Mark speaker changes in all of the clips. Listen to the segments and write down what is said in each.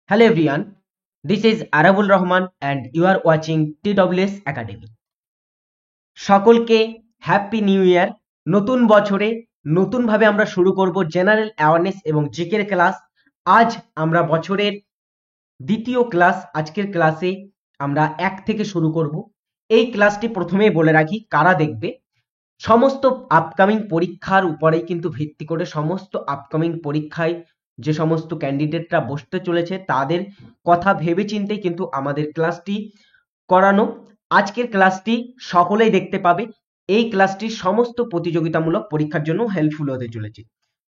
Speaker 1: Hello everyone, this is Arabul Rahman and you are watching TWS Academy. সকলকে happy new year. নতুন বছরে নতুনভাবে আমরা শুরু করব জেনারেল অ্যাওয়ারনেস এবং জিকের ক্লাস। আজ আমরা বছরের দ্বিতীয় ক্লাস। আজকের ক্লাসে আমরা 1 থেকে শুরু করব। এই ক্লাসটি প্রথমেই বলে রাখি কারা দেখবে। সমস্ত আপকামিং পরীক্ষার উপরেই কিন্তু ভিত্তি করে সমস্ত আপকামিং পরীক্ষায় যে সমস্ত ক্যান্ডিডেটরা বসতে চলেছে তাদের কথা ভেবেচিন্তেই কিন্তু আমাদের ক্লাসটি করানো। আজকের ক্লাসটি সকলেই দেখতে পাবে। এই ক্লাসটি সমস্ত প্রতিযোগিতামূলক পরীক্ষার জন্য হেল্পফুল হতে চলেছে।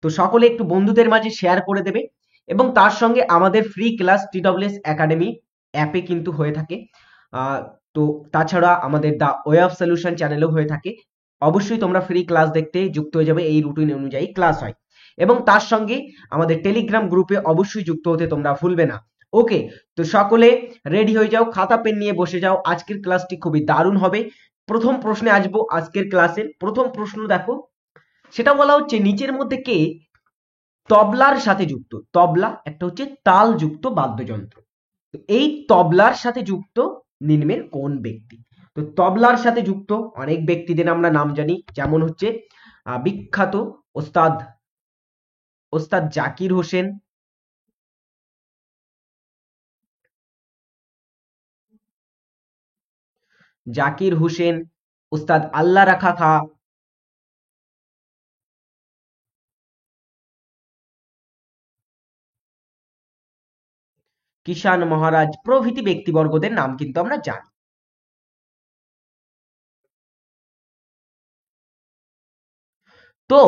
Speaker 1: তো সকলে একটু বন্ধুদের মাঝে শেয়ার করে দেবে এবং তার সঙ্গে আমাদের ফ্রি ক্লাস TWS একাডেমি অ্যাপে কিন্তু হয়ে থাকে। তো তাছাড়া আমাদের দা ওয়ে অফ সলিউশন চ্যানেলেও হয়ে থাকে। অবশ্যই তোমরা ফ্রি ক্লাস দেখতে যুক্ত হয়ে যাবে, এই রুটিন অনুযায়ী ক্লাস হয়। এবং তার সঙ্গে আমাদের টেলিগ্রাম গ্রুপে অবশ্যই যুক্ত হতে তোমরা ভুলবে না। ওকে, তো সকলে রেডি হয়ে যাও, খাতা পেন নিয়ে বসে যাও। আজকের ক্লাসটি খুবই দারুণ হবে। প্রথম প্রশ্নে আসবো। আজকের ক্লাসের প্রথম প্রশ্ন দেখো, সেটা বলা হচ্ছে নিচের মধ্যে কে তবলার সাথে যুক্ত। তবলা একটা হচ্ছে তাল যুক্ত বাদ্যযন্ত্র। তো এই তবলার সাথে যুক্ত নিম্নের কোন ব্যক্তি? তো তবলার সাথে যুক্ত অনেক ব্যক্তিদের আমরা নাম জানি, যেমন হচ্ছে বিখ্যাত ওস্তাদ ওস্তাদ জাকির হোসেন, জাকির হোসেন, ওস্তাদ আল্লাহ রাখা খা, কিষান মহারাজ প্রভৃতি ব্যক্তিবর্গদের নাম কিন্তু আমরা জানি। তো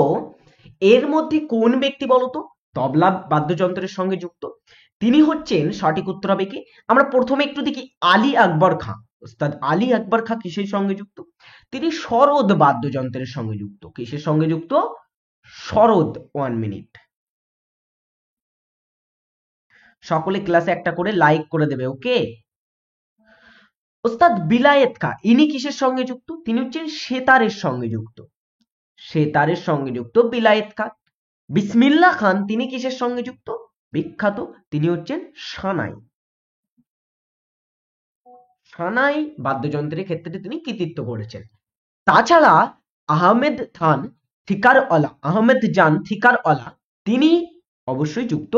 Speaker 1: এর মধ্যে কোন ব্যক্তি বলতো তবলা বাদ্যযন্ত্রের সঙ্গে যুক্ত? তিনি হচ্ছেন, সঠিক উত্তর হবে কি, আমরা প্রথমে একটু দেখি আলী আকবর খাঁ। ওস্তাদ আলী আকবর খাঁ কিসের সঙ্গে যুক্ত? তিনি সরোদ বাদ্যযন্ত্রের সঙ্গে যুক্ত। কিসের সঙ্গে যুক্ত? সরোদ। 1 মিনিট। সকলে ক্লাসে একটা করে লাইক করে দেবে। ওকে। ওস্তাদ বিলায়েত খাঁ ইনি কিসের সঙ্গে যুক্ত? তিনি হচ্ছেন সেতারের সঙ্গে যুক্ত। সেতারের সঙ্গে যুক্ত বিলায়েত খাঁ। বিসমিল্লাহ খান তিনি কিসের সঙ্গে যুক্ত? বিখ্যাত, তিনি হচ্ছেন সানাই। সানাই বাদ্যযন্ত্রের ক্ষেত্রে তিনি কৃতিত্ব করেছেন। তাছাড়া আহমেদ খান থিকারওয়ালা, আহমেদ জান থিকারওয়ালা, তিনি অবশ্যই যুক্ত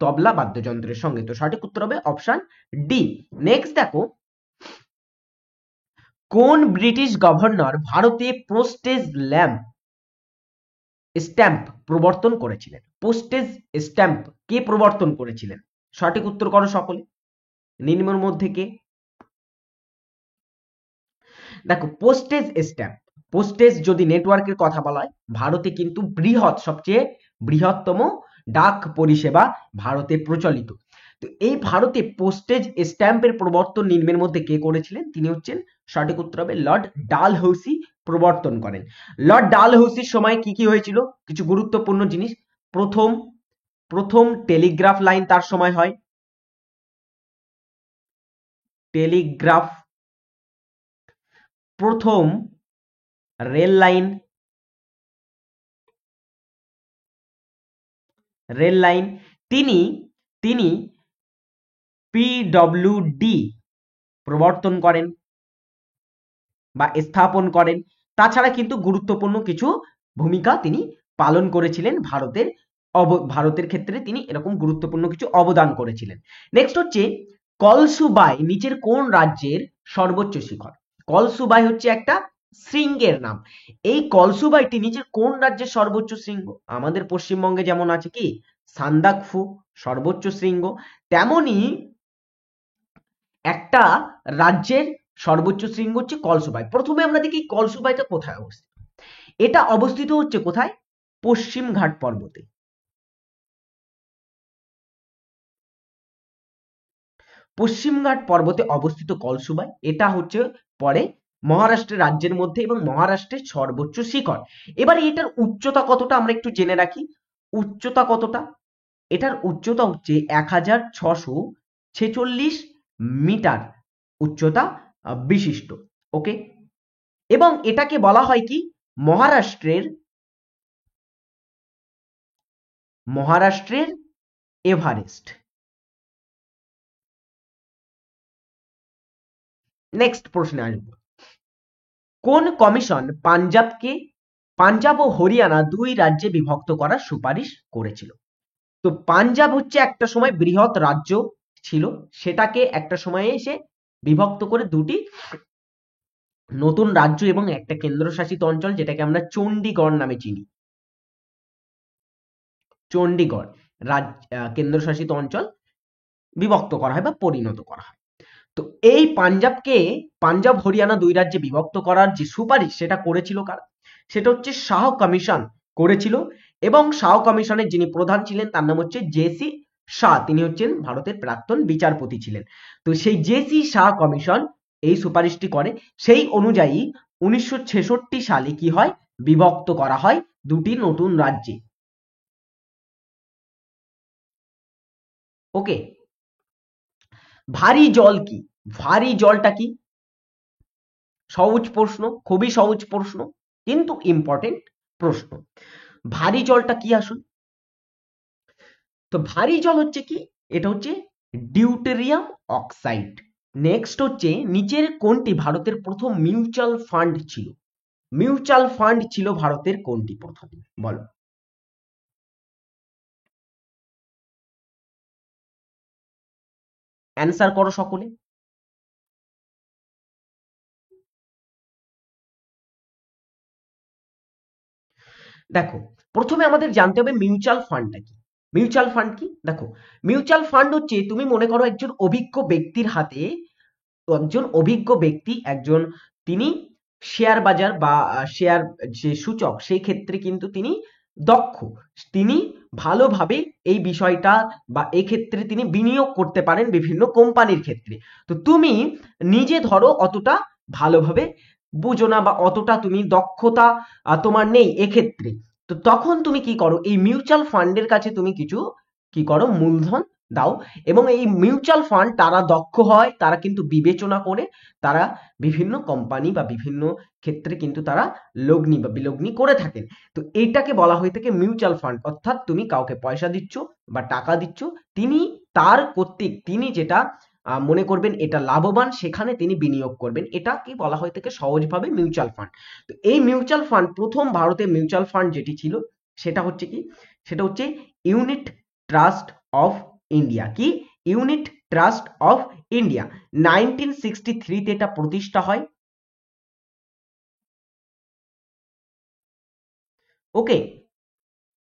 Speaker 1: তবলা বাদ্যযন্ত্রের সঙ্গে। তো সঠিক উত্তর হবে অপশন ডি। নেক্সট দেখো, কোন ব্রিটিশ গভর্নর ভারতে পোস্টেজ স্ট্যাম্প প্রবর্তন করেছিলেন? পোস্টেজ স্ট্যাম্প কে প্রবর্তন করেছিলেন? সঠিক উত্তর করো সকলে। নিম্নের মধ্যে কে? দেখো, পোস্টেজ স্ট্যাম্প, পোস্টেজ যদি নেটওয়ার্কের কথা বলা হয়, ভারতে কিন্তু সবচেয়ে বৃহত্তম ডাক পরিষেবা ভারতে প্রচলিত। তো এই ভারতে পোস্টেজ স্ট্যাম্পের প্রবর্তন নিম্নের মধ্যে কে করেছিলেন? তিনি হচ্ছেন, সঠিক উত্তর হবে লর্ড ডালহৌসি প্রবর্তন করেন। লর্ড ডালহৌসির সময় কি কি হয়েছিল? কিছু গুরুত্বপূর্ণ জিনিস। প্রথম প্রথম টেলিগ্রাফ লাইন তার সময় হয়। টেলিগ্রাফ। প্রথম রেল লাইন, রেল লাইন। তিনি তিনি পিডব্লিউডি প্রবর্তন করেন বা স্থাপন করেন। তাছাড়া কিন্তু গুরুত্বপূর্ণ কিছু ভূমিকা তিনি পালন করেছিলেন ভারতের ক্ষেত্রে তিনি এরকম গুরুত্বপূর্ণ কিছু অবদান করেছিলেন। নেক্সট হচ্ছে কলসুবাই নিচের কোন রাজ্যের সর্বোচ্চ শিখর? কলসুবাই হচ্ছে একটা শৃঙ্গের নাম। এই কলসুবাইটি নিচের কোন রাজ্যের সর্বোচ্চ শৃঙ্গ? আমাদের পশ্চিমবঙ্গে যেমন আছে কি সান্দাকফু সর্বোচ্চ শৃঙ্গ, তেমনি একটা রাজ্যের সর্বোচ্চ শৃঙ্গ হচ্ছে কলসুবাই। প্রথমে আমরা দেখি কলসুবাইটা কোথায় অবস্থিত। এটা অবস্থিত হচ্ছে কোথায়? পশ্চিম ঘাট পর্বতে। পশ্চিমঘাট পর্বতে অবস্থিত কলসুবাই, এটা হচ্ছে পরে মহারাষ্ট্রের রাজ্যের মধ্যে এবং মহারাষ্ট্রের সর্বোচ্চ শিখর। এবারে এটার উচ্চতা কতটা আমরা একটু জেনে রাখি। উচ্চতা কতটা? এটার উচ্চতা হচ্ছে 1646 মিটার উচ্চতা বিশিষ্ট। ওকে, এবং এটাকে বলা হয় কি মহারাষ্ট্রের মহারাষ্ট্রের এভারেস্ট। নেক্সট প্রশ্নে আসবো। কোন কমিশন পাঞ্জাব ও হরিয়ানা দুই রাজ্যে বিভক্ত করার সুপারিশ করেছিল? তো পাঞ্জাব হচ্ছে একটা সময় বৃহৎ রাজ্য ছিল, সেটাকে একটা সময়ে এসে বিভক্ত করে দুটি নতুন রাজ্য এবং একটা কেন্দ্রশাসিত অঞ্চল, যেটাকে আমরা চণ্ডীগড় নামে চিনি। চণ্ডীগড় কেন্দ্রশাসিত অঞ্চল বিভক্ত করা হয় বা পরিণত করা হয়। তো এই পাঞ্জাব হরিয়ানা দুই রাজ্যে বিভক্ত করার যে সুপারিশ সেটা করেছিল কারা? সেটা হচ্ছে শাহ কমিশন করেছিল, এবং শাহ কমিশনের যিনি প্রধান ছিলেন তার নাম হচ্ছে জেসি শাহ। তিনি হচ্ছেন ভারতের প্রাক্তন বিচারপতি ছিলেন। তো সেই জেসি শাহ কমিশন এই সুপারিশটি করে, সেই অনুযায়ী 1966 সালে কি হয়, বিভক্ত করা হয় দুটি নতুন রাজ্যে। ওকে, ভারী জল কি? ভারী জলটা কি? সহজ প্রশ্ন, খুবই সহজ প্রশ্ন, কিন্তু ইম্পর্টেন্ট প্রশ্ন। ভারী জলটা কি আসলে? তো ভারী জল হচ্ছে কি, এটা হচ্ছে ডিউটেরিয়াম অক্সাইড। নেক্সট হচ্ছে, নিচের কোনটি ভারতের প্রথম মিউচুয়াল ফান্ড ছিল? মিউচুয়াল ফান্ড ছিল ভারতের কোনটি প্রথম, বলো? অ্যান্সার করো সকলে। দেখো, প্রথমে আমাদের জানতে হবে মিউচুয়াল ফান্ডটা কি। মিউচুয়াল ফান্ড কি? দেখো, মিউচুয়াল ফান্ড হচ্ছে, তুমি মনে করো একজন অভিজ্ঞ ব্যক্তির হাতে, একজন অভিজ্ঞ ব্যক্তি, তিনি শেয়ার বাজার বা শেয়ার যে সূচক সেই ক্ষেত্রে কিন্তু তিনি দক্ষ, তিনি ভালোভাবে এই বিষয়টা বা এই ক্ষেত্রে তিনি বিনিয়োগ করতে পারেন বিভিন্ন কোম্পানির ক্ষেত্রে। তো তুমি নিজে ধরো অতটা ভালোভাবে বুঝো না বা অতটা তুমি দক্ষতা তোমার নেই এক্ষেত্রে। তো তখন তুমি কি করো, এই মিউচুয়াল ফান্ডের কাছে তুমি কিছু কি করো, মূলধন দাও, এবং এই মিউচুয়াল ফান্ড তারা দক্ষ হয়, তারা কিন্তু বিবেচনা করে তারা বিভিন্ন কোম্পানি বা বিভিন্ন ক্ষেত্রে কিন্তু তারা লগ্নি বা বিলগ্নি করে থাকেন। তো এইটাকে বলা হয়ে থাকে মিউচুয়াল ফান্ড, অর্থাৎ তুমি কাউকে পয়সা দিচ্ছ বা টাকা দিচ্ছ, তিনি তার কর্তৃক তিনি যেটা মনে করবেন এটা লাভবান, সেখানে তিনি বিনিয়োগ করবেন, এটা কি বলা হয়ে থাকে সহজভাবে মিউচুয়াল ফান্ড। তো এই মিউচুয়াল ফান্ড, প্রথম ভারতে মিউচুয়াল ফান্ড যেটি ছিল সেটা হচ্ছে কি, সেটা হচ্ছে ইউনিট ট্রাস্ট অফ ইন্ডিয়া। কি? Unit trust of India. 1963-তে এটা প্রতিষ্ঠা হয়। ওকে,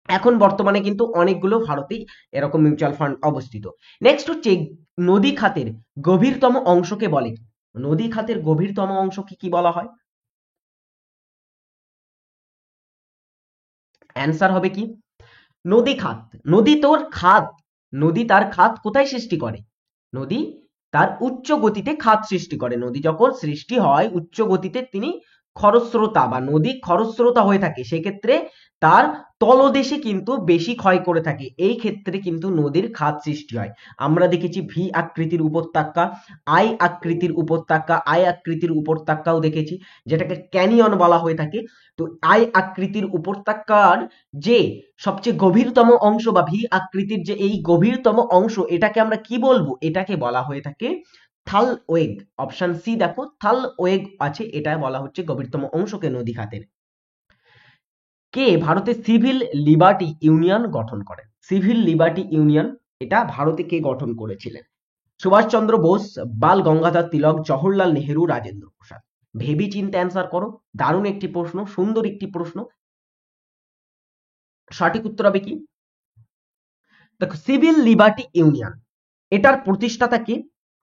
Speaker 1: এখন বর্তমানে কিন্তু অনেকগুলো ভারতেই এরকম মিউচুয়াল ফান্ড অবস্থিত। নেক্সট হচ্ছে, নদী খাতের গভীরতম অংশকে বলে কি? নদী খাতের গভীরতম অংশকে কি বলা হয়? অ্যান্সার হবে কি, নদী খাত। নদী তোর খাত, নদী তার খাত কোথায় সৃষ্টি করে? নদী তার উচ্চ গতিতে খাত সৃষ্টি করে। নদী যখন সৃষ্টি হয় উচ্চ গতিতে, তিনি খরস্রোতা বা নদী খরস্রোতা হয়ে থাকে, সেক্ষেত্রে তার তলদেশে কিন্তু বেশি ক্ষয় করে থাকে, এই ক্ষেত্রে কিন্তু নদীর খাত সৃষ্টি হয়। আমরা দেখেছি ভি আকৃতির উপত্যকা, আই আকৃতির উপত্যকাও দেখেছি, যেটাকে ক্যানিয়ন বলা হয়ে থাকে। তো আই আকৃতির উপত্যকার যে সবচেয়ে গভীরতম অংশ বা ভি আকৃতির যে এই গভীরতম অংশ, এটাকে আমরা কি বলবো? এটাকে বলা হয়ে থাকে থাল ওয়েগ। অপশন সি দেখো, থাল ওয়েগ আছে, এটা বলা হচ্ছে গভীরতম অংশকে নদী খাতের। কে ভারতে সিভিল লিবার্টি ইউনিয়ন গঠন করেন? সিভিল লিবার্টি ইউনিয়ন এটা ভারতে কে গঠন করেছিলেন? সুভাষচন্দ্র বোস, বাল গঙ্গাধর তিলক, জওহরলাল নেহেরু, রাজেন্দ্র প্রসাদ। ভেবে চিন্তে অ্যান্সার করো, দারুণ একটি প্রশ্ন, সুন্দর একটি প্রশ্ন। সঠিক উত্তর হবে কি, দেখো সিভিল লিবার্টি ইউনিয়ন, এটার প্রতিষ্ঠাতা কে?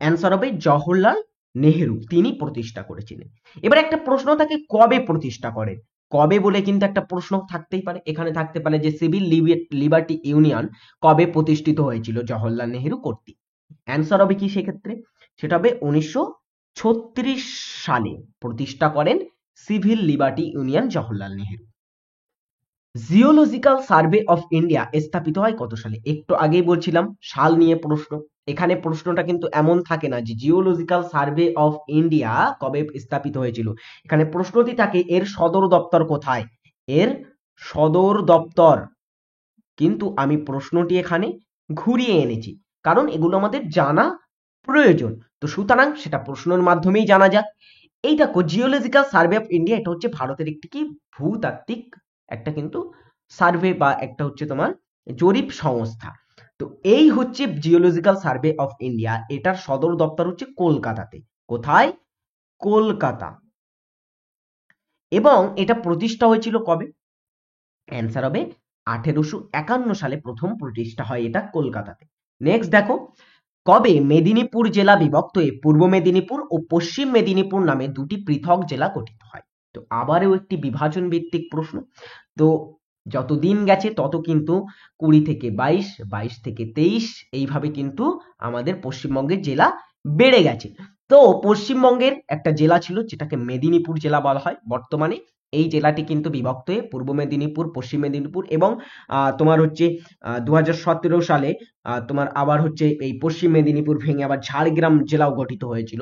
Speaker 1: অ্যান্সার হবে জওহরলাল নেহেরু, তিনি প্রতিষ্ঠা করেছিলেন। এবার একটা প্রশ্ন থাকে, কবে প্রতিষ্ঠা করেন? কবে বলে কিন্তু একটা প্রশ্ন থাকতেই পারে, এখানে থাকতে পারে যে সিভিল লিবার্টি ইউনিয়ন কবে প্রতিষ্ঠিত হয়েছিল জওহরলাল নেহেরু কর্তৃক? অ্যান্সার হবে কি সেক্ষেত্রে, সেটা হবে 1936 সালে প্রতিষ্ঠা করেন civil liberty union Jawaharlal Nehru. Geological survey of India স্থাপিত হয় কত সালে? একটু আগেই বলছিলাম সাল নিয়ে প্রশ্ন, এখানে প্রশ্নটা কিন্তু এমন থাকে না যে জিওলজিক্যাল সার্ভে অফ ইন্ডিয়া কবে স্থাপিত হয়েছিল, এখানে প্রশ্নটি থাকে এর সদর দপ্তর কোথায়, এর সদর দপ্তর। কিন্তু আমি প্রশ্নটি এখানে ঘুরিয়ে এনেছি, কারণ এগুলো আমাদের জানা প্রয়োজন। তো তো সুতরাং সেটা প্রশ্নের মাধ্যমেই জানা যাক। এই দেখো, জিওলজিক্যাল সার্ভে অফ ইন্ডিয়া, এটা হচ্ছে ভারতের একটি কি ভূতাত্ত্বিক একটা কিন্তু সার্ভে বা একটা হচ্ছে তোমার জরিপ সংস্থা। তো এই হচ্ছে জিওলজিক্যাল সার্ভে অফ ইন্ডিয়া, এটার সদর দপ্তর হচ্ছে কলকাতাতে। কোথায়? কলকাতা। এবং এটা প্রতিষ্ঠা হয়েছিল কবে? অ্যান্সার হবে 1851 সালে প্রথম প্রতিষ্ঠা হয় এটা কলকাতাতে। নেক্সট দেখো, কবে মেদিনীপুর জেলা বিভক্ত হয়ে পূর্ব মেদিনীপুর ও পশ্চিম মেদিনীপুর নামে দুটি পৃথক জেলা গঠিত হয়? তো আবারও একটি বিভাজন ভিত্তিক প্রশ্ন। তো যত দিন গেছে তত কিন্তু 20 থেকে 22, 22 থেকে 23 এইভাবে কিন্তু আমাদের পশ্চিমবঙ্গের জেলা বেড়ে গেছে। তো পশ্চিমবঙ্গের একটা জেলা ছিল যেটাকে মেদিনীপুর জেলা বলা হয়। বর্তমানে এই জেলাটি কিন্তু বিভক্ত হয়ে পূর্ব মেদিনীপুর, পশ্চিম মেদিনীপুর এবং তোমার হচ্ছে 2017 সালে তোমার আবার হচ্ছে এই পশ্চিম মেদিনীপুর ভেঙে আবার ঝাড়গ্রাম জেলাও গঠিত হয়েছিল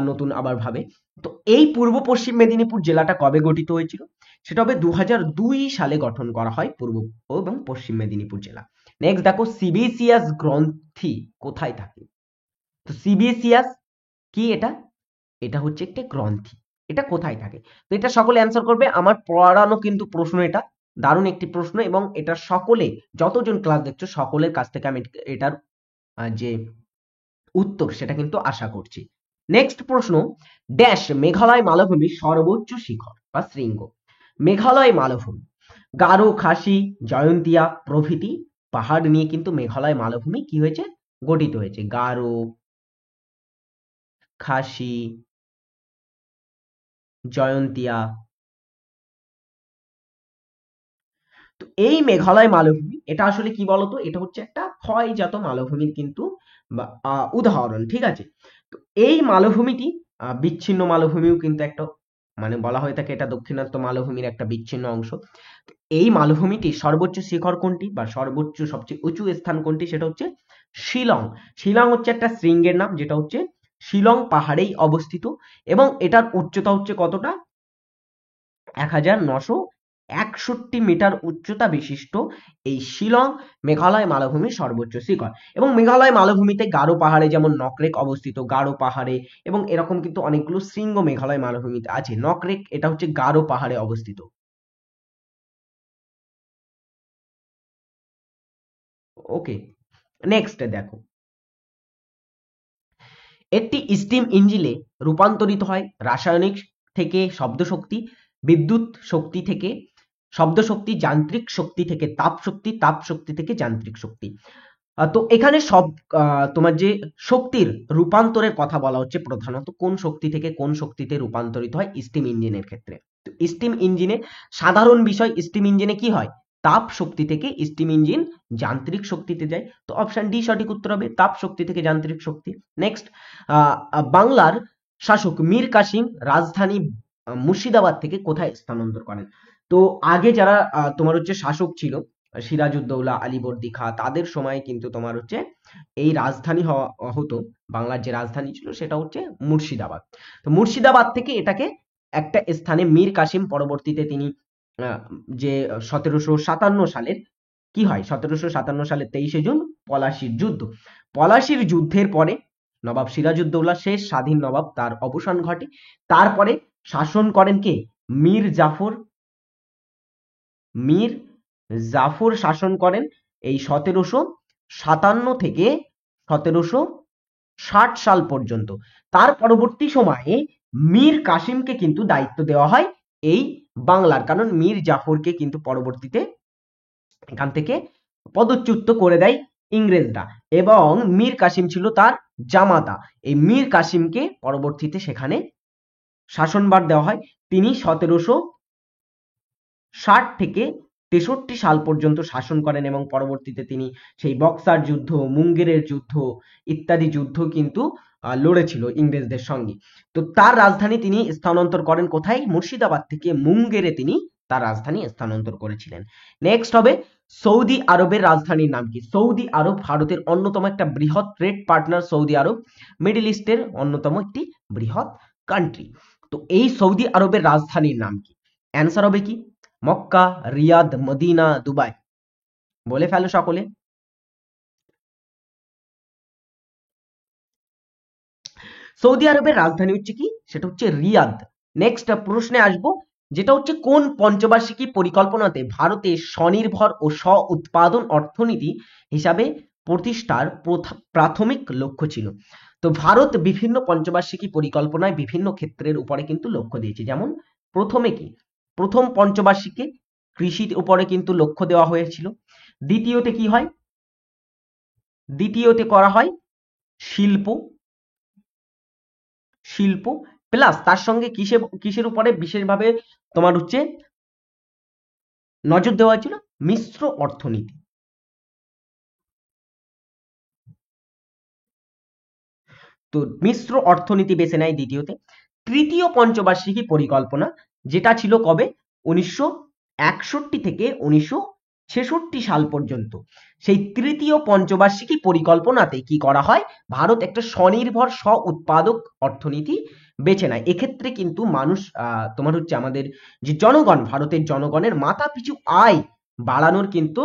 Speaker 1: নতুন আবার ভাবে। তো এই পূর্ব পশ্চিম মেদিনীপুর জেলাটা কবে গঠিত হয়েছিল? সেটা হবে 2002 সালে গঠন করা হয় পূর্ব এবং পশ্চিম মেদিনীপুর জেলা। নেক্সট দেখো, সিবিসিএস গ্রন্থি কোথায় থাকে? তো সিবিসিএস কি? এটা এটা হচ্ছে একটা গ্রন্থি। এটা কোথায় থাকে? তো এটা সকলে অ্যান্সার করবে। আমার পড়ানো কিন্তু প্রশ্ন, এটা দারুণ একটি প্রশ্ন এবং এটা সকলে যতজন ক্লাস দেখছো সকলের কাছ থেকে আমি এটার যে উত্তর সেটা কিন্তু আশা করছি। নেক্সট প্রশ্ন, ড্যাশ মেঘালয় মালভূমির সর্বোচ্চ শিখর বা শৃঙ্গ? মেঘালয় মালভূমি গারো, খাসি, জয়ন্তিয়া প্রভৃতি পাহাড় নিয়ে কিন্তু মেঘালয় মালভূমি কি হয়েছে? গঠিত হয়েছে। গারো, খাসি, জয়ন্তিয়া। তো এই মেঘালয় মালভূমি এটা আসলে কি বলতো? এটা হচ্ছে একটা ক্ষয়জাত মালভূমির কিন্তু উদাহরণ, ঠিক আছে? তো এই মালভূমিটি বিচ্ছিন্ন মালভূমিও কিন্তু একটা মানে বলা হয়ে থাকে, এটা দক্ষিণাত্য মালভূমির একটা বিচ্ছিন্ন অংশ। এই মালভূমিটি সর্বোচ্চ শিখর কোনটি বা সর্বোচ্চ সবচেয়ে উঁচু স্থান কোনটি? সেটা হচ্ছে শিলং। শিলং হচ্ছে একটা শৃঙ্গের নাম, যেটা হচ্ছে শিলং পাহাড়েই অবস্থিত এবং এটার উচ্চতা হচ্ছে কতটা? 1961 মিটার উচ্চতা বিশিষ্ট এই শিলং মেঘালয় মালভূমির সর্বোচ্চ শিখর। এবং মেঘালয় মালভূমিতে গারো পাহাড়ে যেমন নকরেক অবস্থিত, গারো পাহাড়ে, এবং এরকম কিন্তু অনেকগুলো শৃঙ্গ মেঘালয় মালভূমিতে আছে। নকরেক এটা হচ্ছে গারো পাহাড়ে অবস্থিত। ওকে, নেক্সট দেখো, একটি স্টিম ইঞ্জিনে রূপান্তরিত হয় রাসায়নিক থেকে শব্দ শক্তি, বিদ্যুৎ শক্তি থেকে শব্দ শক্তি, যান্ত্রিক শক্তি থেকে তাপ শক্তি, তাপ শক্তি থেকে যান্ত্রিক শক্তি। তো এখানে সব তোমার যে শক্তির রূপান্তরের কথা বলা হচ্ছে, প্রধানত কোন শক্তি থেকে কোন শক্তিতে রূপান্তরিত হয় স্টিম ইঞ্জিনের ক্ষেত্রে? তো স্টিম ইঞ্জিনে সাধারণ বিষয়, স্টিম ইঞ্জিনে কি হয়? তাপ শক্তি থেকে স্টিম ইঞ্জিন যান্ত্রিক শক্তিতে যায়। তো অপশন ডি সঠিক উত্তর হবে, তাপ শক্তি থেকে যান্ত্রিক শক্তি। নেক্সট, বাংলার শাসক মীর কাসিম রাজধানী মুর্শিদাবাদ থেকে কোথায় স্থানান্তর করেন? তো আগে যারা তোমার হচ্ছে শাসক ছিল, সিরাজউদ্দৌলা, আলীবর্দী খাঁ, তাদের সময় কিন্তু তোমার হচ্ছে এই রাজধানী হতো, বাংলার যে রাজধানী ছিল সেটা হচ্ছে মুর্শিদাবাদ। তো মুর্শিদাবাদ থেকে এটাকে একটা স্থানে মীর কাসিম পরবর্তীতে তিনি যে 1757 সালের কি হয়, 1757 সালের 23শে জুন পলাশির যুদ্ধ। পলাশির যুদ্ধের পরে নবাব সিরাজউদ্দৌলা, শেষ স্বাধীন নবাব, তার অবসান ঘটে। তারপরে শাসন করেন কে? মীর জাফর। মীর জাফর শাসন করেন এই 1757 থেকে 1760 সাল পর্যন্ত। তার পরবর্তী সময়ে মীর কাসিমকে কিন্তু দায়িত্ব দেওয়া হয় এই বাংলার, কারণ মীর জাফরকে কিন্তু পরবর্তীতে এখান থেকে পদচ্যুত করে দেয় ইংরেজরা এবং মীর কাসিম ছিল তার জামাতা। এই মীর কাসিমকে পরবর্তীতে সেখানে শাসনভার দেওয়া হয়। তিনি 1760 থেকে 63 সাল পর্যন্ত শাসন করেন এবং পরবর্তীতে তিনি সেই বক্সার যুদ্ধ, মুঙ্গেরের যুদ্ধ ইত্যাদি যুদ্ধ কিন্তু লড়েছিল ইংরেজদের সঙ্গে। তো তার রাজধানী তিনি স্থানান্তর করেন কোথায়? মুর্শিদাবাদ থেকে মুঙ্গেরে তিনি তার রাজধানী স্থানান্তর করেছিলেন। নেক্সট হবে, সৌদি আরবের রাজধানীর নাম কি? সৌদি আরব ভারতের অন্যতম একটা বৃহৎ ট্রেড পার্টনার। সৌদি আরব মিডল ইস্টের অন্যতম একটি বৃহৎ কান্ট্রি। তো এই সৌদি আরবের রাজধানীর নাম কি? অ্যান্সার হবে কি? Mecca, Riyadh, Medina, Dubai? বলে ফেলো সকলে। সৌদি আরবের রাজধানী হচ্ছে কি, সেটা হচ্ছে রিয়াদ। নেক্সট প্রশ্নে আসবো, যেটা হচ্ছে কোন পঞ্চবার্ষিকী পরিকল্পনাতে ভারতে স্বনির্ভর ও স্ব উৎপাদন অর্থনীতি হিসাবে প্রতিষ্ঠার প্রাথমিক লক্ষ্য ছিল। তো ভারত বিভিন্ন পঞ্চবার্ষিকী পরিকল্পনায় বিভিন্ন ক্ষেত্রের উপরে কিন্তু লক্ষ্য দিয়েছে। যেমন প্রথমে কি, প্রথম পঞ্চবার্ষিকে কৃষির উপরে কিন্তু লক্ষ্য দেওয়া হয়েছিল। দ্বিতীয়তে কি হয়, দ্বিতীয়তে করা হয় শিল্প, শিল্প প্লাস তার সঙ্গে কিসের উপরে বিশেষভাবে তোমার হচ্ছে নজর দেওয়া হয়েছিল, মিশ্র অর্থনীতি। তো মিশ্র অর্থনীতি বেছে নেয় দ্বিতীয়তে। তৃতীয় পঞ্চবার্ষিকী পরিকল্পনা, যেটা ছিল কবে, 1961 থেকে 1966 সাল পর্যন্ত, সেই তৃতীয় পঞ্চবার্ষিকী পরিকল্পনাতে কি করা হয়, ভারত একটা স্বনির্ভর স্ব উৎপাদক অর্থনীতি বেছে নেয়। এক্ষেত্রে কিন্তু মানুষ তোমার হচ্ছে আমাদের যে জনগণ, ভারতের জনগণের মাথা পিছু আয় বাড়ানোর কিন্তু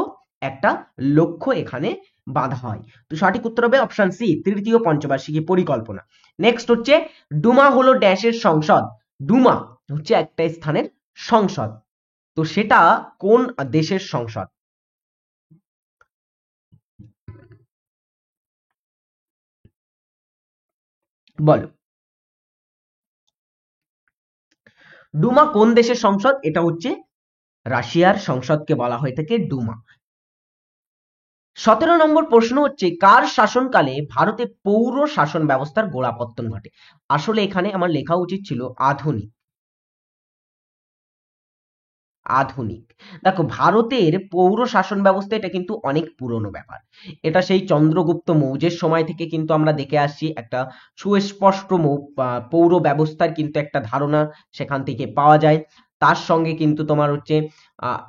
Speaker 1: একটা লক্ষ্য এখানে বাঁধা হয়। তো সঠিক উত্তর হবে অপশন সি, তৃতীয় পঞ্চবার্ষিকী পরিকল্পনা। নেক্সট হচ্ছে ডুমা হলো ড্যাশের সংসদ। ডুমা হচ্ছে একটা স্থানের সংসদ, তো সেটা কোন দেশের সংসদ? বলো, ডুমা কোন দেশের সংসদ? এটা হচ্ছে রাশিয়ার সংসদকে বলা হয়ে থাকে ডুমা। 17 নম্বর প্রশ্ন হচ্ছে, কার শাসনকালে ভারতে পৌর শাসন ব্যবস্থার গোড়াপত্তন ঘটে? আসলে এখানে আমার লেখা উচিত ছিল আধুনিক, আধুনিক। দেখো ভারতের পৌর শাসন ব্যবস্থা এটা কিন্তু অনেক পুরনো ব্যাপার। এটা সেই চন্দ্রগুপ্ত মৌর্যের সময় থেকে কিন্তু আমরা দেখে আসছি, একটা সুস্পষ্ট পৌর ব্যবস্থার কিন্তু একটা ধারণা সেখান থেকে পাওয়া যায়। তার সঙ্গে কিন্তু তোমার হচ্ছে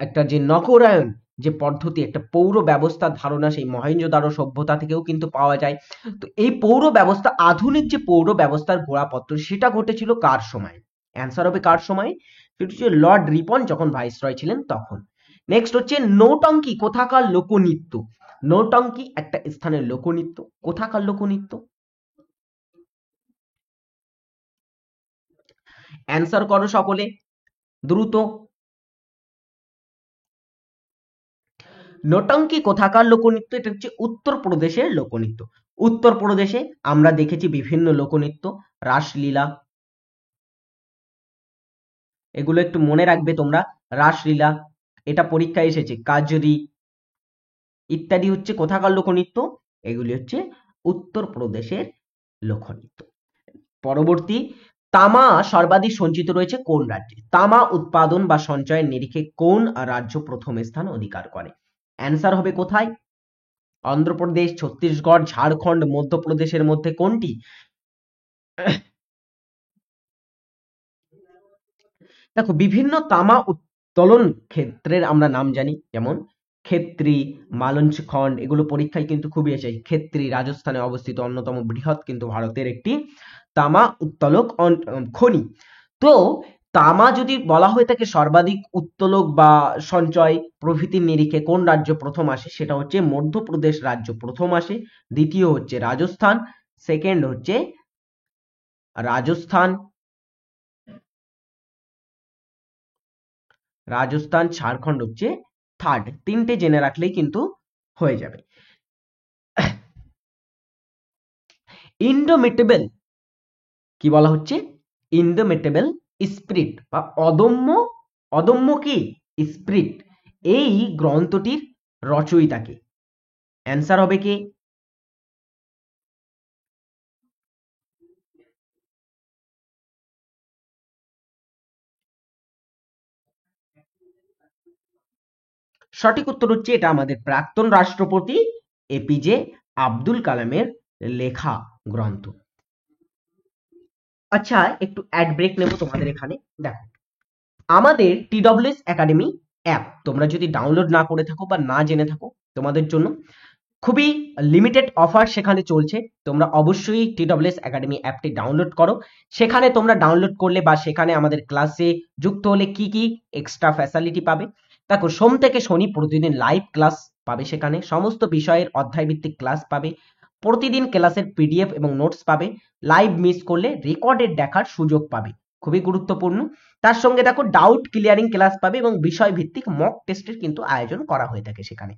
Speaker 1: একটা যে নগরায়ন যে পদ্ধতি, একটা পৌর ব্যবস্থার ধারণা সেই মহেঞ্জোদারো সভ্যতা থেকেও কিন্তু পাওয়া যায়। তো এই পৌর ব্যবস্থা, আধুনিক যে পৌর ব্যবস্থার গোড়াপত্তন, সেটা ঘটেছিল কার সময়? অ্যান্সার হবে কার সময়? সেটা হচ্ছে লর্ড রিপন যখন ভাইসরয় ছিলেন তখন। নেক্সট হচ্ছে নৌটঙ্কি কোথাকার লোকনৃত্য? নৌটঙ্কি একটা স্থানের লোকনৃত্য, কোথাকার লোকনৃত্য? অ্যান্সার করো সকলে দ্রুত। নৌটঙ্কি কোথাকার লোকনৃত্য? এটা হচ্ছে উত্তরপ্রদেশের লোকনৃত্য। উত্তরপ্রদেশে আমরা দেখেছি বিভিন্ন লোকনৃত্য, রাসলীলা, এগুলো একটু মনে রাখবে তোমরা। রাসলীলা, এটা পরীক্ষায় এসেছে, কাজরি ইত্যাদি হচ্ছে কোথাকার লোকনৃত্য? এগুলি হচ্ছে উত্তরপ্রদেশের লোকনৃত্য। পরবর্তী, তামা সর্বাধিক সঞ্চিত রয়েছে কোন রাজ্যে? তামা উৎপাদন বা সঞ্চয়ের নিরিখে কোন রাজ্য প্রথম স্থান অধিকার করে? অ্যান্সার হবে কোথায়? অন্ধ্রপ্রদেশ, ছত্তিশগড়, ঝাড়খণ্ড, মধ্যপ্রদেশের মধ্যে কোনটি? দেখো বিভিন্ন তামা উত্তোলন ক্ষেত্রের আমরা নাম জানি, যেমন ক্ষেত্রী, মালঞ্চখন্ড, এগুলো পরীক্ষায় কিন্তু খুবই এসেছে। ক্ষেত্রী রাজস্থানে অবস্থিত অন্যতম বৃহৎ কিন্তু ভারতের একটি তামা উত্তোলক খনি। তো তামা যদি বলা হয়ে থাকে সর্বাধিক উত্তোলক বা সঞ্চয় প্রভৃতির নিরিখে কোন রাজ্য প্রথম আসে, সেটা হচ্ছে মধ্যপ্রদেশ রাজ্য প্রথম আসে। দ্বিতীয় হচ্ছে রাজস্থান, সেকেন্ড হচ্ছে রাজস্থান, রাজস্থান, ঝাড়খণ্ড হচ্ছে থার্ড। তিনটে জেনে রাখলেই কিন্তু হয়ে যাবে। ইন্ডোমিটেবল কি বলা হচ্ছে? ইন্ডোমিটেবল স্পিরিট বা অদম্য, অদম্য কি স্পিরিট, এই গ্রন্থটির রচয়িতাকে? অ্যান্সার হবে কি? সঠিক উত্তর হচ্ছে এটা আমাদের প্রাক্তন রাষ্ট্রপতি এপিজে আব্দুল কালামের লেখা গ্রন্থ। আচ্ছা একটু অ্যাড ব্রেক নেব তোমাদের এখানে। দেখো আমাদের TWS একাডেমি অ্যাপ তোমরা যদি ডাউনলোড না করে থাকো বা না জেনে থাকো, তোমাদের জন্য খুবই লিমিটেড অফার সেখানে চলছে। তোমরা অবশ্যই TWS একাডেমি অ্যাপটি ডাউনলোড করো। সেখানে তোমরা ডাউনলোড করলে বা সেখানে আমাদের ক্লাসে যুক্ত হলে কি কি এক্সট্রা ফ্যাসিলিটি পাবে? দেখো সোম থেকে শনি প্রতিদিন লাইভ ক্লাস পাবে, সেখানে সমস্ত বিষয়ের অধ্যায় ভিত্তিক ক্লাস পাবে। প্রতিদিন ক্লাসের পিডিএফ এবং নোটস পাবে, লাইভ মিস করলে রেকর্ডেড দেখার সুযোগ পাবে, খুবই গুরুত্বপূর্ণ। তার সঙ্গে দেখো ডাউট ক্লিয়ারিং ক্লাস পাবে এবং বিষয় ভিত্তিক মক টেস্টের কিন্তু আয়োজন করা হয়ে থাকে সেখানে।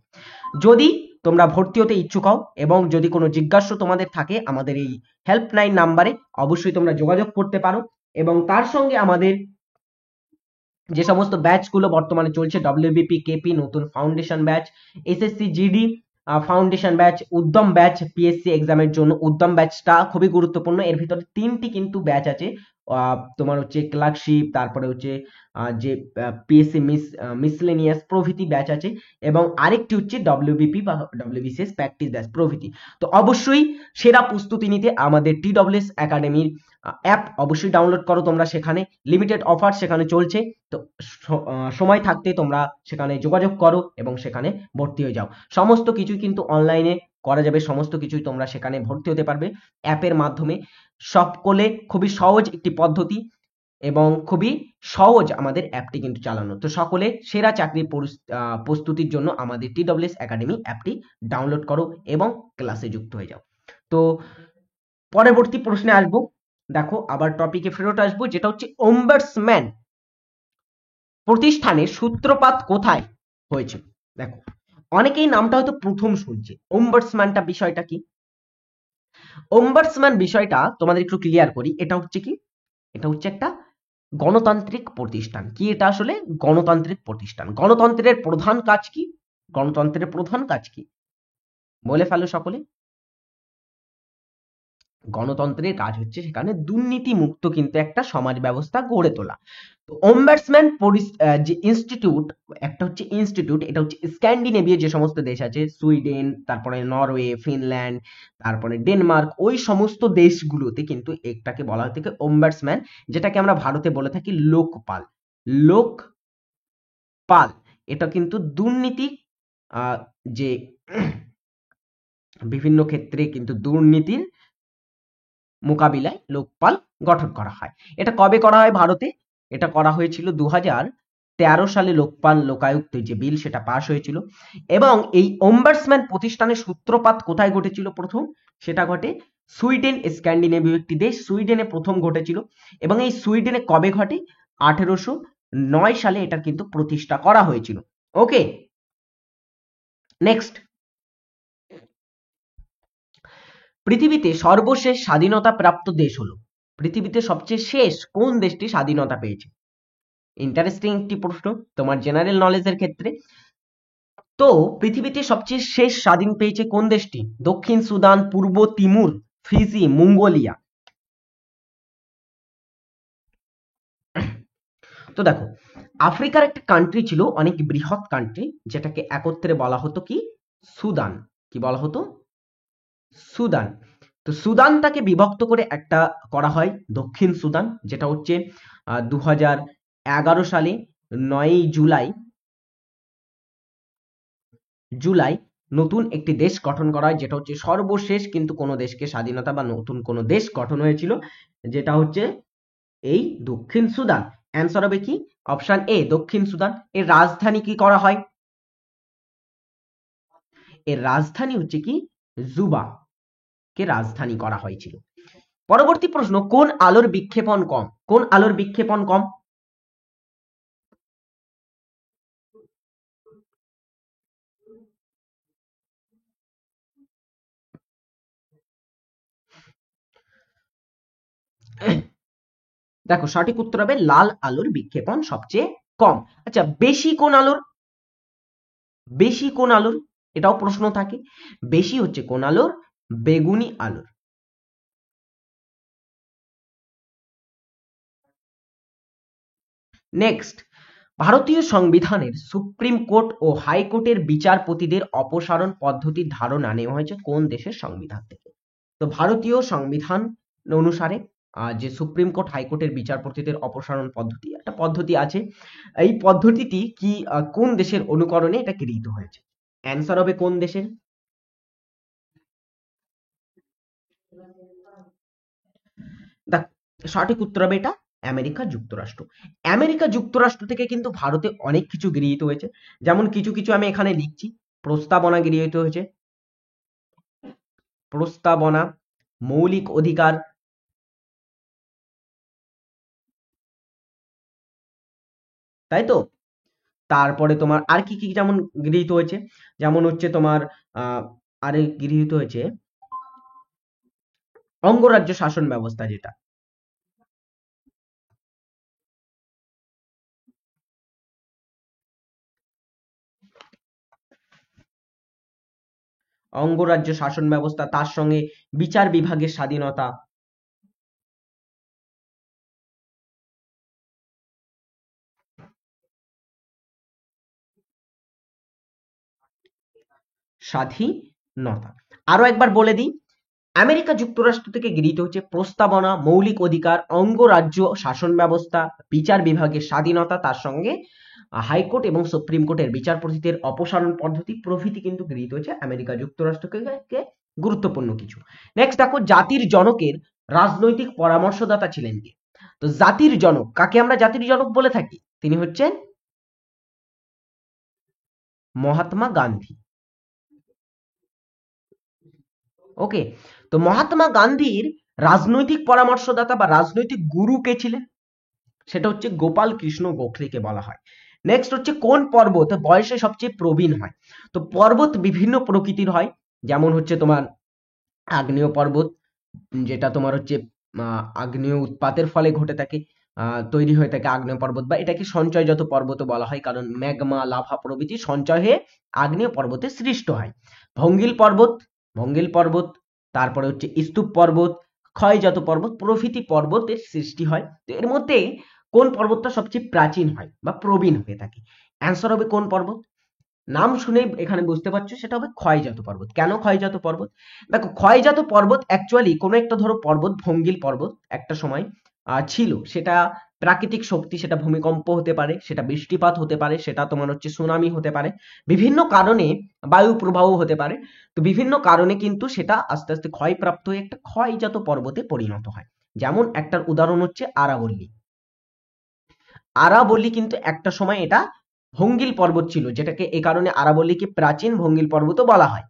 Speaker 1: যদি তোমরা ভর্তি হতে ইচ্ছুক হও এবং যদি কোনো জিজ্ঞাসা তোমাদের থাকে আমাদের এই হেল্পলাইন নাম্বারে অবশ্যই তোমরা যোগাযোগ করতে পারো। এবং তার সঙ্গে আমাদের যে সমস্ত ব্যাচগুলো বর্তমানে চলছে, ডব্লিউবিপি কেপি নতুন foundation batch, SSC GD foundation batch, উদ্যম ব্যাচ পিএসসি এক্সামের জন্য উদ্যম ব্যাচটা খুবই গুরুত্বপূর্ণ। এর ভিতরে 3টি কিন্তু ব্যাচ আছে, তোমার হচ্ছে ক্লার্কশিপ, তারপরে হচ্ছে যে পিএসসি মিসলেনিয়াস প্রভৃতি ব্যাচ আছে, এবং আরেকটি হচ্ছে ডব্লিউবিপি বা ডব্লিউবিসিএস প্র্যাকটিস ব্যাচ প্রভৃতি। তো অবশ্যই সেরা প্রস্তুতি নিতে আমাদের টিডব্লিউএস একাডেমির অ্যাপ অবশ্যই ডাউনলোড করো তোমরা, সেখানে লিমিটেড অফার সেখানে চলছে। তো সময় থাকতে তোমরা সেখানে যোগাযোগ করো এবং সেখানে ভর্তি হয়ে যাও। সমস্ত কিছুই কিন্তু অনলাইনে করা যাবে, সমস্ত কিছুই তোমরা সেখানে ভর্তি হতে পারবে অ্যাপের মাধ্যমে। সকলে খুবই সহজ একটি পদ্ধতি এবং খুবই সহজ আমাদের অ্যাপটি কিন্তু চালানো। তো সকলে সেরা চাকরির প্রস্তুতির জন্য আমাদের টিডব্লিউএস একাডেমি অ্যাপটি ডাউনলোড করো এবং ক্লাসে যুক্ত হয়ে যাও। তো পরবর্তী প্রশ্নে আসবো। দেখো আবার টপিকে ফেরত আসবো, যেটা হচ্ছে ওম্বার্সম্যান প্রতিষ্ঠানের সূত্রপাত কোথায় হয়েছে। দেখো অনেকেই নামটা হয়তো প্রথম শুনছে। ওম্বার্সম্যানটা বিষয়টা কি? ওম্বার্সম্যান বিষয়টা তোমাদের একটু ক্লিয়ার করি। এটা হচ্ছে কি, এটা হচ্ছে একটা গণতান্ত্রিক প্রতিষ্ঠান। কি এটা আসলে? গণতান্ত্রিক প্রতিষ্ঠান। গণতন্ত্রের প্রধান কাজ কি? গণতন্ত্রের প্রধান কাজ কি বলে ফেলো সকলে। গণতন্ত্রের কাজ হচ্ছে সেখানে দুর্নীতি মুক্ত কিন্তু একটা সমাজ ব্যবস্থা গড়ে তোলা। তো ওম্বার্সম্যান যে ইনস্টিটিউট, একটা হচ্ছে ইনস্টিটিউট, এটা হচ্ছে স্ক্যান্ডিনেভিয়া যে সমস্ত দেশ আছে, সুইডেন, তারপরে নরওয়ে, ফিনল্যান্ড, তারপরে ডেনমার্ক, ওই সমস্ত দেশগুলোতে কিন্তু একটাকে বলা হয়ে থাকে ওম্বার্সম্যান, যেটাকে আমরা ভারতে বলে থাকি লোকপাল। লোকপাল এটা কিন্তু দুর্নীতি যে বিভিন্ন ক্ষেত্রে কিন্তু দুর্নীতির মোকাবিলায় লোকপাল গঠন করা হয়। এটা কবে করা হয় ভারতে? এটা করা হয়েছিল 2013 সালে। লোকপাল লোকায়ুক্ত যে বিল সেটা পাশ হয়েছিল। এবং এই ওম্বার্সম্যান প্রতিষ্ঠানের সূত্রপাত কোথায় ঘটেছিল প্রথম? সেটা ঘটে সুইডেন, স্ক্যান্ডিনেভীয় একটি দেশ, সুইডেনে প্রথম ঘটেছিল। এবং এই সুইডেনে কবে ঘটে? 1809 সালে এটার কিন্তু প্রতিষ্ঠা করা হয়েছিল। ওকে, নেক্সট। পৃথিবীতে সর্বশেষ স্বাধীনতা প্রাপ্ত দেশ হলো, পৃথিবীতে সবচেয়ে শেষ কোন দেশটি স্বাধীনতা পেয়েছে? ইন্টারেস্টিং একটি প্রশ্ন তোমার জেনারেল নলেজের ক্ষেত্রে। তো পৃথিবীতে সবচেয়ে শেষ স্বাধীন পেয়েছে কোন দেশটি? দক্ষিণ সুদান, পূর্ব তিমুর, ফিজি, মঙ্গোলিয়া। তো দেখো আফ্রিকার একটা কান্ট্রি ছিল, অনেক বৃহৎ কান্ট্রি, যেটাকে একত্রে বলা হতো কি? সুদান। কি বলা হতো? সুদান। তো সুদানটাকে বিভক্ত করে একটা করা হয় দক্ষিণ সুদান, যেটা হচ্ছে 2011 সালে 9 জুলাই নতুন একটি দেশ গঠন করা হয়, যেটা হচ্ছে সর্বশেষ কিন্তু কোনো দেশকে স্বাধীনতা বা নতুন কোনো দেশ গঠন হয়েছিল, যেটা হচ্ছে এই দক্ষিণ সুদান। অ্যান্সার হবে কি? অপশন এ, দক্ষিণ সুদান। এর রাজধানী কি করা হয়? এর রাজধানী হচ্ছে কি? জুবা কে রাজধানী করা হয়েছিল। পরবর্তী প্রশ্ন, কোন আলোর বিক্ষেপণ কম? কোন আলোর বিক্ষেপণ কম? দেখো সঠিক উত্তর হবে লাল আলোর বিক্ষেপণ সবচেয়ে কম। আচ্ছা, বেশি কোন আলোর? বেশি কোন আলোর এটাও প্রশ্ন থাকে। বেশি হচ্ছে কোন আলোর? বেগুনি আলোর। নেক্সট, ভারতীয় সংবিধানের সুপ্রিম কোর্ট ও হাইকোর্টের বিচারপতিদের অপসারণ পদ্ধতির ধারণা নেওয়া হয়েছে কোন দেশের সংবিধান থেকে? তো ভারতীয় সংবিধান অনুসারে যে সুপ্রিম কোর্ট হাইকোর্টের বিচারপতিদের অপসারণ পদ্ধতি, একটা পদ্ধতি আছে। এই পদ্ধতিটি কি কোন দেশের অনুকরণে এটা গৃহীত হয়েছে? অ্যান্সার হবে কোন দেশের? দেখ, সঠিক উত্তর হবে এটা আমেরিকা যুক্তরাষ্ট্র। আমেরিকা যুক্তরাষ্ট্র থেকে কিন্তু ভারতে অনেক কিছু গৃহীত হয়েছে, যেমন কিছু কিছু আমি এখানে লিখছি। প্রস্তাবনা গৃহীত হয়েছে, প্রস্তাবনা, মৌলিক অধিকার, তাই তো? তারপরে তোমার আর কি কি যেমন গৃহীত হয়েছে, যেমন হচ্ছে তোমার আহ আরে গৃহীত হয়েছে অঙ্গরাজ্য শাসন ব্যবস্থা, যেটা অঙ্গরাজ্য শাসন ব্যবস্থা, তার সঙ্গে বিচার বিভাগের স্বাধীনতা। স্বাধীনতা। আরো একবার বলে দিই, আমেরিকা যুক্তরাষ্ট্র থেকে গৃহীত হচ্ছে প্রস্তাবনা, মৌলিক অধিকার, অঙ্গরাজ্য শাসন ব্যবস্থা, বিচার বিভাগের স্বাধীনতা, তার সঙ্গে হাইকোর্ট এবং সুপ্রিম কোর্টের বিচারপতিদের অপসারণ পদ্ধতি প্রভৃতি কিন্তু গৃহীত হয়েছে আমেরিকা যুক্তরাষ্ট্র থেকে। গুরুত্বপূর্ণ কিছু। নেক্সট দেখো, জাতির জনকের রাজনৈতিক পরামর্শদাতা ছিলেন কে? তো জাতির জনক, কাকে আমরা জাতির জনক বলে থাকি? তিনি হচ্ছেন মহাত্মা গান্ধী। ওকে, তো মহাত্মা গান্ধীর রাজনৈতিক পরামর্শদাতা বা রাজনৈতিক গুরু কে ছিলেন? সেটা হচ্ছে গোপাল কৃষ্ণ গোখলেকে বলা হয়। নেক্সট হচ্ছে কোন পর্বত বয়সে সবচেয়ে প্রবীণ হয়? তো পর্বত বিভিন্ন প্রকৃতির হয়, যেমন হচ্ছে তোমার আগ্নেয় পর্বত, যেটা তোমার হচ্ছে আগ্নেয় উৎপাতের ফলে ঘটে থাকে, তৈরি হয়ে থাকে আগ্নেয় পর্বত, বা এটাকে সঞ্চয়জাত পর্বত বলা হয়, কারণ ম্যাগমা, লাভা প্রভৃতি সঞ্চয় হয়ে আগ্নেয় পর্বতের সৃষ্ট হয়। ভঙ্গিল পর্বত, ভঙ্গিল পর্বত, তারপরে হচ্ছে স্তূপ পর্বত, ক্ষয়জাত পর্বত প্রভৃতি পর্বতের সৃষ্টি হয়। তো এর মধ্যে কোন পর্বতটা সবচেয়ে প্রাচীন হয় বা প্রবীণ হয়ে থাকে? অ্যান্সার হবে কোন পর্বত? নাম শুনেই এখানে বুঝতে পারছো, সেটা হবে ক্ষয়জাত পর্বত। কেন ক্ষয়জাত পর্বত? দেখো, ক্ষয়জাত পর্বত অ্যাকচুয়ালি কোনো একটা ধরো পর্বত, ভঙ্গিল পর্বত একটা সময় ছিল, সেটা প্রাকৃতিক শক্তি, সেটা ভূমিকম্প হতে পারে, সেটা বৃষ্টিপাত হতে পারে, সেটা তোমার হচ্ছে সুনামি হতে পারে, বিভিন্ন কারণে বায়ু প্রবাহ হতে পারে। তো বিভিন্ন কারণে কিন্তু সেটা আস্তে আস্তে ক্ষয়প্রাপ্ত হয়ে একটা ক্ষয়জাত পর্বতে পরিণত হয়। যেমন একটার উদাহরণ হচ্ছে আরাবল্লী। আরাবল্লী কিন্তু একটা সময় এটা ভঙ্গিল পর্বত ছিল, যেটাকে এই কারণে আরাবল্লীকে প্রাচীন ভঙ্গিল পর্বতও বলা হয়।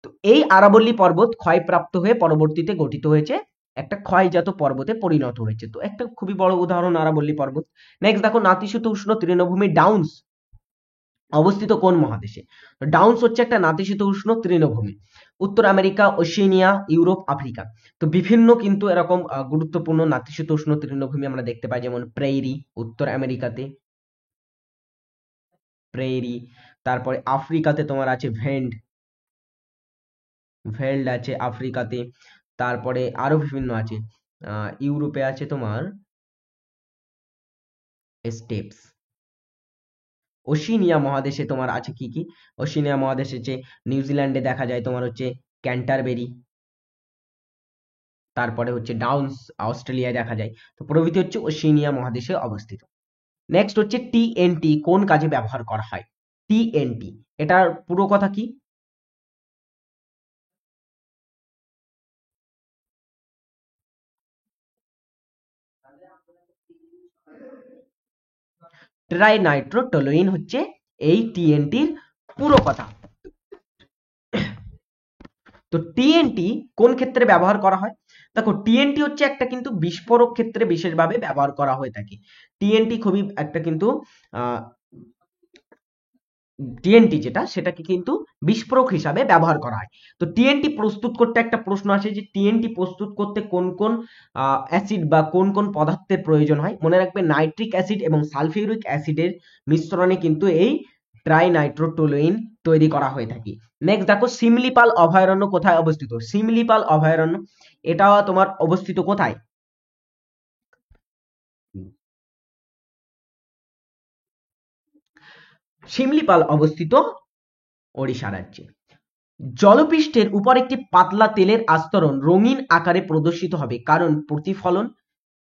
Speaker 1: তো এই আরাবল্লী পর্বত ক্ষয়প্রাপ্ত হয়ে পরবর্তীতে গঠিত হয়েছে একটা ক্ষয়জাত পর্বতে পরিণত হয়েছে। তো একটা খুবই বড় উদাহরণ আরাবল্লী পর্বত। নেক্সট দেখো, নাতিশীতোষ্ণ তৃণভূমি ডাউন্স অবস্থিত কোন মহাদেশে? ডাউন্স হচ্ছে একটা নাতিশীতোষ্ণ তৃণভূমি, উত্তর আমেরিকা, ওশেনিয়া, ইউরোপ, আফ্রিকা। তো বিভিন্ন কিন্তু এরকম গুরুত্বপূর্ণ নাতিশীতোষ্ণ তৃণভূমি আমরা দেখতে পাই, যেমন প্রেইরি উত্তর আমেরিকাতে, প্রেইরি। তারপরে আফ্রিকাতে তোমার আছে ভেন্ড, ভেল্ড আছে আফ্রিকাতে। তারপরে আরো বিভিন্ন আছে, ইউরোপে আছে তোমার স্টেপস। ওশিনিয়া মহাদেশে তোমার আছে কি কি? ওশিনিয়া মহাদেশে যে নিউজিল্যান্ডে দেখা যায় তোমার হচ্ছে ক্যান্টারবেরি, তারপরে হচ্ছে ডাউন্স অস্ট্রেলিয়ায় দেখা যায়। তো প্রভৃতি হচ্ছে ওশিনিয়া মহাদেশে অবস্থিত। নেক্সট হচ্ছে টিএনটি কোন কাজে ব্যবহার করা হয়? টিএনটি, এটার পুরো কথা কি? ট্রাইনাইট্রোটোলুইন হচ্ছে এই টিএনটির পুরো কথা। তো টিএনটি কোন ক্ষেত্রে ব্যবহার করা হয়? দেখো, টিএনটি হচ্ছে একটা কিন্তু বিস্ফোরক ক্ষেত্রে বিশেষভাবে ব্যবহার করা হয়ে থাকে। টিএনটি খুবই একটা কিন্তু আহ টিএনটি যেটা, সেটাকে কিন্তু বিস্ফোরক হিসাবে ব্যবহার করা হয়। তো টিএনটি প্রস্তুত করতে একটা প্রশ্ন আসে যে টিএনটি প্রস্তুত করতে কোন কোন অ্যাসিড বা কোন কোন পদার্থের প্রয়োজন হয়? মনে রাখবে, নাইট্রিক অ্যাসিড এবং সালফিউরিক অ্যাসিডের মিশ্রণে কিন্তু এই ট্রাইনাইট্রোটোলুইন তৈরি করা হয়ে থাকে। নেক্সট দেখো, সিমলিপাল অভয়ারণ্য কোথায় অবস্থিত? সিমলিপাল অভয়ারণ্য এটা তোমার অবস্থিত কোথায়? সিমলিপাল অবস্থিত ওড়িশা রাজ্যে। জলপৃষ্ঠের উপর একটি পাতলা তেলের আস্তরণ রঙিন আকারে প্রদর্শিত হবে, কারণ প্রতিফলন,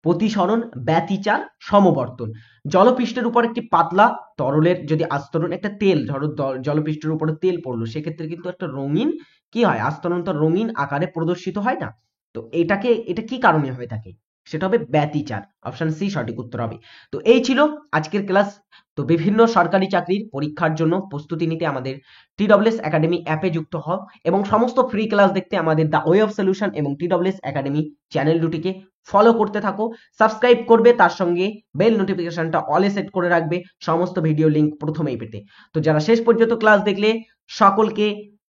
Speaker 1: প্রতিসরণ, ব্যতিচার, সমবর্তন। জলপৃষ্ঠের উপর একটি পাতলা তরলের যদি আস্তরণ, একটা তেল ধরো জলপৃষ্ঠের উপরে তেল পড়লো, সেক্ষেত্রে কিন্তু একটা রঙিন কি হয়, আস্তরণটা রঙিন আকারে প্রদর্শিত হয় না? তো এটা কি কারণে হয়ে থাকে? সেটা হবে ব্যতিচার। অপশন সি সঠিক উত্তর হবে। তো এই ছিল আজকের ক্লাস। তো বিভিন্ন সরকারি চাকরির পরীক্ষার জন্য প্রস্তুতি নিতে আমাদের TWS একাডেমি অ্যাপে যুক্ত হও এবং সমস্ত ফ্রি ক্লাস দেখতে আমাদের দ্য ওয়ে অফ সলিউশন এবং TWS একাডেমি চ্যানেল দুটিকে ফলো করতে থাকো, সাবস্ক্রাইব করবে, তার সঙ্গে বেল নোটিফিকেশনটা অলে সেট করে রাখবে সমস্ত ভিডিও লিংক প্রথমেই পেতে। তো যারা শেষ পর্যন্ত ক্লাস দেখলে সকলকে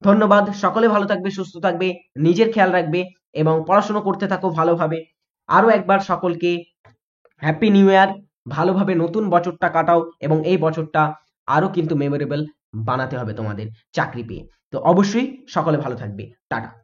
Speaker 1: ধন্যবাদ। সকলে ভালো থাকবে, সুস্থ থাকবে, নিজের খেয়াল রাখবে এবং পড়াশোনা করতে থাকো ভালোভাবে। আরো একবার সকলকে হ্যাপি নিউ ইয়ার। ভালোভাবে নতুন বছরটা কাটাও এবং এই বছরটা আরো কিন্তু মেমোরেবল বানাতে হবে তোমাদের চাকরি পেয়ে। তো অবশ্যই সকলে ভালো থাকবে। টাটা।